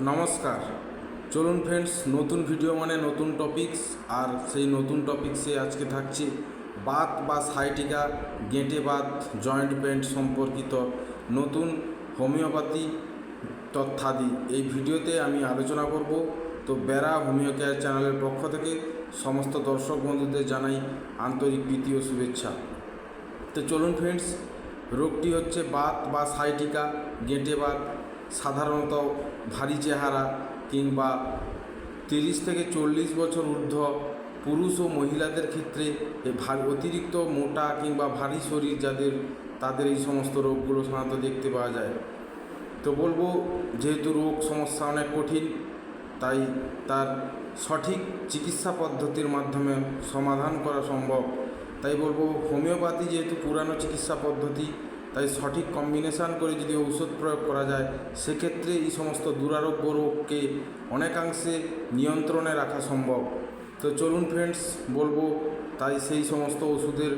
নমস্কার। চলুন ফ্রেন্ডস, নতুন ভিডিও মানে নতুন টপিকস। আর সেই নতুন টপিক্সে আজকে থাকছে বাত বা সাইটিকা, গেঁটে বাত, জয়েন্ট পেন সম্পর্কিত নতুন হোমিওপ্যাথি তথ্যাদি এই ভিডিওতে আমি আলোচনা করব। তো বেরা হোমিও কেয়ার চ্যানেলের পক্ষ থেকে সমস্ত দর্শক বন্ধুদের জানাই আন্তরিক প্রীতি ও শুভেচ্ছা। তো চলুন ফ্রেন্ডস, রোগটি হচ্ছে বাত বা সাইটিকা, গেঁটে বাত। সাধারণত ভারী চেহারা কিংবা 30 থেকে 40 বছর ঊর্ধ্ব পুরুষ ও মহিলাদের ক্ষেত্রে অতিরিক্ত মোটা কিংবা ভারী শরীর তাদের এই সমস্ত রোগগুলো সাধারণত দেখতে পাওয়া যায়। তো বলবো, যেহেতু রোগ সমস্যা অনেক কঠিন, তাই তার সঠিক চিকিৎসা পদ্ধতির মাধ্যমে সমাধান করা সম্ভব। তাই বলবো, হোমিওপ্যাথি যেহেতু পুরানো চিকিৎসা পদ্ধতি, তাই সঠিক কম্বিনেশান করে যদি ঔষধ প্রয়োগ করা যায়, সেক্ষেত্রে এই সমস্ত দুরারোগ্য রোগকে অনেকাংশে নিয়ন্ত্রণে রাখা সম্ভব। তো চলুন ফ্রেন্ডস, বলবো তাই সেই সমস্ত ওষুধের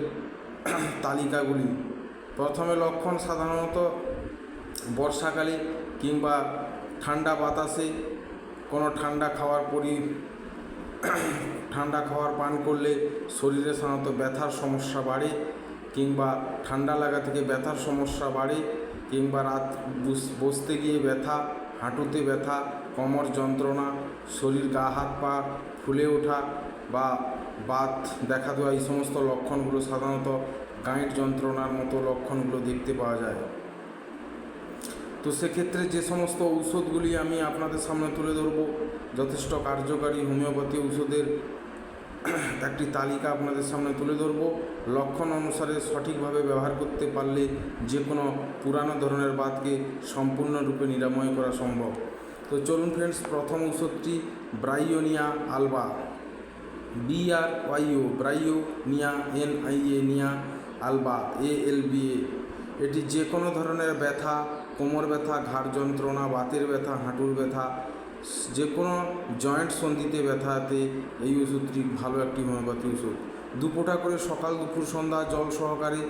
তালিকাগুলি। প্রথমে লক্ষণ সাধারণত বর্ষাকালে কিংবা ঠান্ডা বাতাসে কোনো ঠান্ডা খাওয়ার পান করলে শরীরে সাধারণত ব্যথার সমস্যা বাড়ে, কিংবা ঠান্ডা লাগা থেকে ব্যথার সমস্যা বাড়ে, কিংবা রাত বসতে গিয়ে ব্যথা, হাঁটুতে ব্যথা, কোমর যন্ত্রণা, শরীর গা হাত পা ফুলে ওঠা বা বাত দেখা দেওয়া, এই সমস্ত লক্ষণগুলো সাধারণত গাঁট যন্ত্রণার মতো লক্ষণগুলো দেখতে পাওয়া যায়। তো সেক্ষেত্রে যে সমস্ত ঔষধগুলি আমি আপনাদের সামনে তুলে ধরব, যথেষ্ট কার্যকারী হোমিওপ্যাথি ঔষধের একটি তালিকা আপনাদের সামনে তুলে ধরব। লক্ষণ অনুসারে সঠিকভাবে ব্যবহার করতে পারলে যে কোনো পুরানো ধরনের বাতকে সম্পূর্ণরূপে নিরাময় করা সম্ভব। তো চলুন ফ্রেন্ডস, প্রথম ঔষধটি ব্রাইওনিয়া আলবা, BRYO, ব্রাইওনিয়া, NIA, নিয়া, আলবা, ALBA। এটি যে কোনো ধরনের ব্যথা, কোমর ব্যথা, ঘাড় যন্ত্রণা, বাতের ব্যথা, হাঁটুর ব্যথা, যে কোনো জয়েন্ট সন্ধিতে ব্যথাতে এই ওষুধটি ভালো একটি হোমিওপ্যাথি ওষুধ। 2 ফোঁটা করে সকাল দুপুর সন্ধ্যা জল সহকারে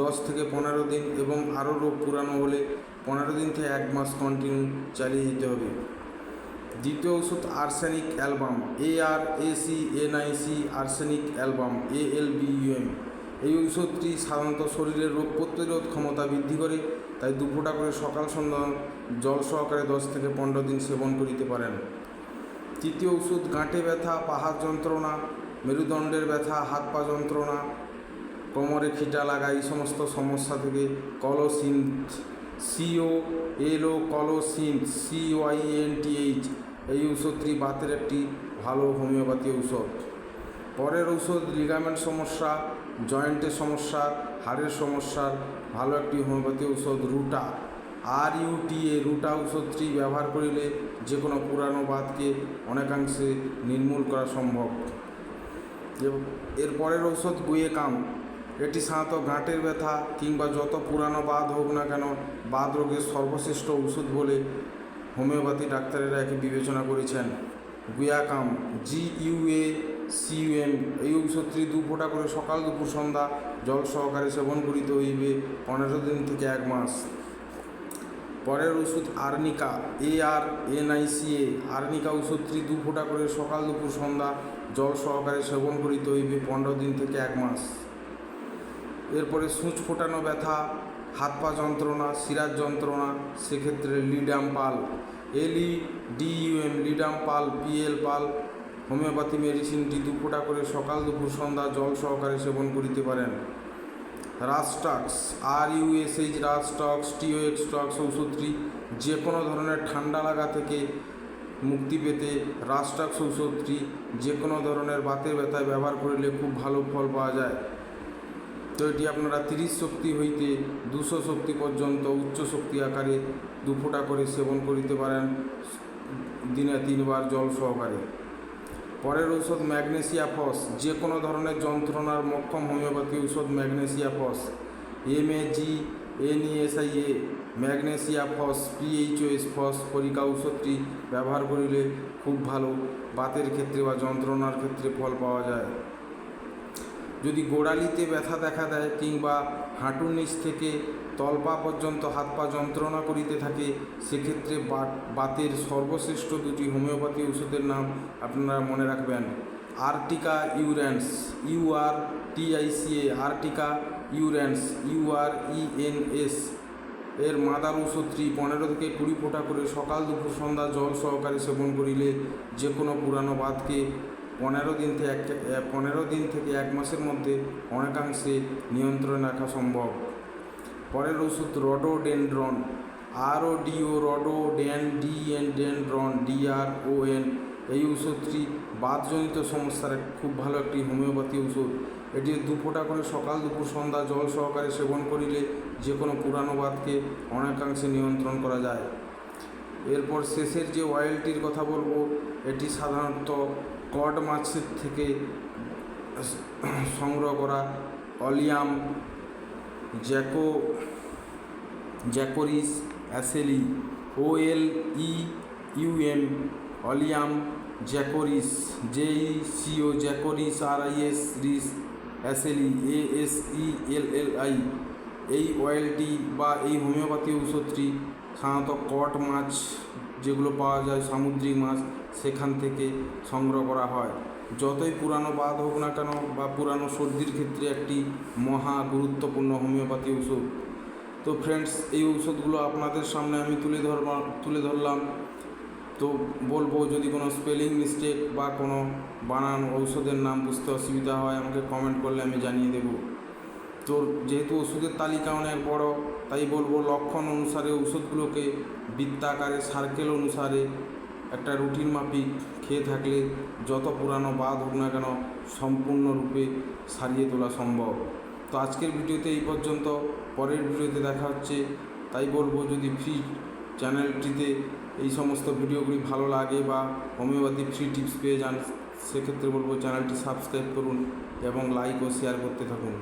10 থেকে 15 দিন, এবং আরও রোগ পুরানো হলে 15 দিন থেকে 1 মাস কন্টিনিউ চালিয়ে যেতে হবে। দ্বিতীয় ওষুধ arsenic album, ARACNIC, arsenic album, ALBUM। এই ঔষধটি সাধারণত শরীরের রোগ প্রতিরোধ ক্ষমতা বৃদ্ধি করে, তাই 2 ফোঁটা করে সকাল সন্ধ্যা জল সহকারে 10 থেকে 15 দিন সেবন করিতে পারেন। তৃতীয় ওষুধ গাঁটে ব্যথা, পাহাড় যন্ত্রণা, মেরুদণ্ডের ব্যথা, হাত পা যন্ত্রণা, কোমরে খিটা লাগা, এই সমস্ত সমস্যা থেকে কলোসিন্থ, COLO, কলোসিন্থ, CYNTH। এই ঔষধটি বাতের একটি ভালো হোমিওপ্যাথি ঔষধ। পরের ঔষধ লিগামেন্ট সমস্যা, জয়েন্টের সমস্যা, হাড়ের সমস্যার ভালো একটি হোমিওপ্যাথি ঔষধ রুটা, RUTA। রুটা ঔষধটি ব্যবহার করিলে যে কোনো পুরানো বাতকে অনেকাংশে নির্মূল করা সম্ভব। এর পরের ঔষধ গুয়েকাম। এটি সাধারণত গাঁটের ব্যথা কিংবা যত পুরানো বাত হোক না কেন, বাত রোগের সর্বশ্রেষ্ঠ ওষুধ বলে হোমিওপ্যাথি ডাক্তারেরা একে বিবেচনা করেছেন। গুয়াকাম, GUACUM। এই ঔষধটি 2 ফোঁটা করে সকাল দুপুর সন্ধ্যা জল সহকারে সেবন করিতে হইবে 15 দিন থেকে 1 মাস। পরের ওষুধ আর্নিকা, ARNICA। আর্নিকা ওষুধটি 2 ফোঁটা করে সকাল দুপুর সন্ধ্যা জল সহকারে সেবন করিতে হইবে 15 দিন থেকে 1 মাস। এরপরে সূচ ফোটানো ব্যথা, হাত পা যন্ত্রণা, শিরার যন্ত্রণা, সেক্ষেত্রে লিডাম্পাল, LEDUM, লিডাম্পাল, PL পাল। হোমিওপ্যাথি মেডিসিনটি 2 ফোঁটা করে সকাল দুপুর সন্ধ্যা জল সহকারে সেবন করিতে পারেন। রাস্টাক্স, RUSH, রাস্টক্স, TOX ঔষধটি যে কোনো ধরনের ঠান্ডা লাগা থেকে মুক্তি পেতে রাস্টাক্স ঔষধটি যে কোনো ধরনের বাতের ব্যথায় ব্যবহার করিলে খুব ভালো ফল পাওয়া যায়। তো এটি আপনারা 30 শক্তি হইতে 200 শক্তি পর্যন্ত উচ্চ শক্তি আকারে 2 ফোঁটা করে সেবন করিতে পারেন দিনে 3 বার জল সহকারে। পরের ঔষধ ম্যাগনেসিয়া ফস, যে কোনো ধরনের যন্ত্রণার মক্ষম হোমিওপ্যাথি ঔষধ ম্যাগনেসিয়া ফস, MAGNESIA, ম্যাগনেসিয়া ফস, PHOS ফস। পরিকা ঔষধটি ব্যবহার করিলে খুব ভালো বাতের ক্ষেত্রে বা যন্ত্রণার ক্ষেত্রে ফল পাওয়া যায়। যদি গোড়ালিতে ব্যথা দেখা দেয় কিংবা হাঁটুর নিচ থেকে তলপা পর্যন্ত হাত পা যন্ত্রণা করিতে থাকে, সেক্ষেত্রে বাতের সর্বশ্রেষ্ঠ দুটি হোমিওপ্যাথি ওষুধের নাম আপনারা মনে রাখবেন। আর্টিকা ইউরেন্স, URTICA, আর্টিকা ইউরেন্স, URENS এর মাদার ওষুধটি 15 থেকে 20 ফোঁটা করে সকাল দুপুর সন্ধ্যা জল সহকারে সেবন করিলে যে কোনো পুরানো বাতকে 15 দিন থেকে 1 মাসের মধ্যে অনেকাংশে নিয়ন্ত্রণে রাখা সম্ভব। পরের ওষুধ রডোডেনড্রন, RODO, রডোডেনড্রন, DRON। এই ওষুধটি বাতজনিত সমস্যার খুব ভালো একটি হোমিওপ্যাথি ওষুধ। এটি 2 ফোঁটা করে সকাল দুপুর সন্ধ্যা জল সহকারে সেবন করিলে যে কোনো পুরানো বাতকে অনেকাংশে নিয়ন্ত্রণ করা যায়। এরপর শেষের যে অয়েলটির কথা বলবো, এটি সাধারণত কড মাছের থেকে সংগ্রহ করা oleum jecoris aselli, OLEUM, oleum jecoris, JECO, jecoris, RIS aselli, ASELLI। এই অয়েলটি বা এই হোমিওপ্যাথি ওষুধটি সাধারণত কড মাছ যেগুলো পাওয়া যায়, সামুদ্রিক মাছ, সেখান থেকে সংগ্রহ করা হয়। যতই পুরানো বাত হোক না কেন বা পুরানো সর্দির ক্ষেত্রে একটি মহা গুরুত্বপূর্ণ হোমিওপ্যাথি ওষুধ। তো ফ্রেন্ডস, এই ওষুধগুলো আপনাদের সামনে আমি তুলে ধরলাম। তো বলবো, যদি কোনো স্পেলিং মিস্টেক বা কোনো বানান ঔষধের নাম বুঝতে অসুবিধা হয় আমাকে কমেন্ট করলে আমি জানিয়ে দেব। তো যেহেতু ওষুধের তালিকা অনেক বড়, তাই বলবো লক্ষণ অনুসারে ওষুধগুলোকে বৃত্তাকারে সার্কেল অনুসারে একটা রুটিন মাফিক খেয়ে থাকলে যত পুরানো বাত হোক না কেন সম্পূর্ণরূপে সারিয়ে তোলা সম্ভব। তো আজকের ভিডিওতে এই পর্যন্ত, পরের ভিডিওতে দেখা হচ্ছে। তাই বলবো, যদি ফ্রি চ্যানেলটিতে এই সমস্ত ভিডিওগুলি ভালো লাগে বা হোমিওপ্যাথি ফ্রি টিপস পেয়ে যান, সেক্ষেত্রে বলবো চ্যানেলটি সাবস্ক্রাইব করুন এবং লাইক ও শেয়ার করতে থাকুন।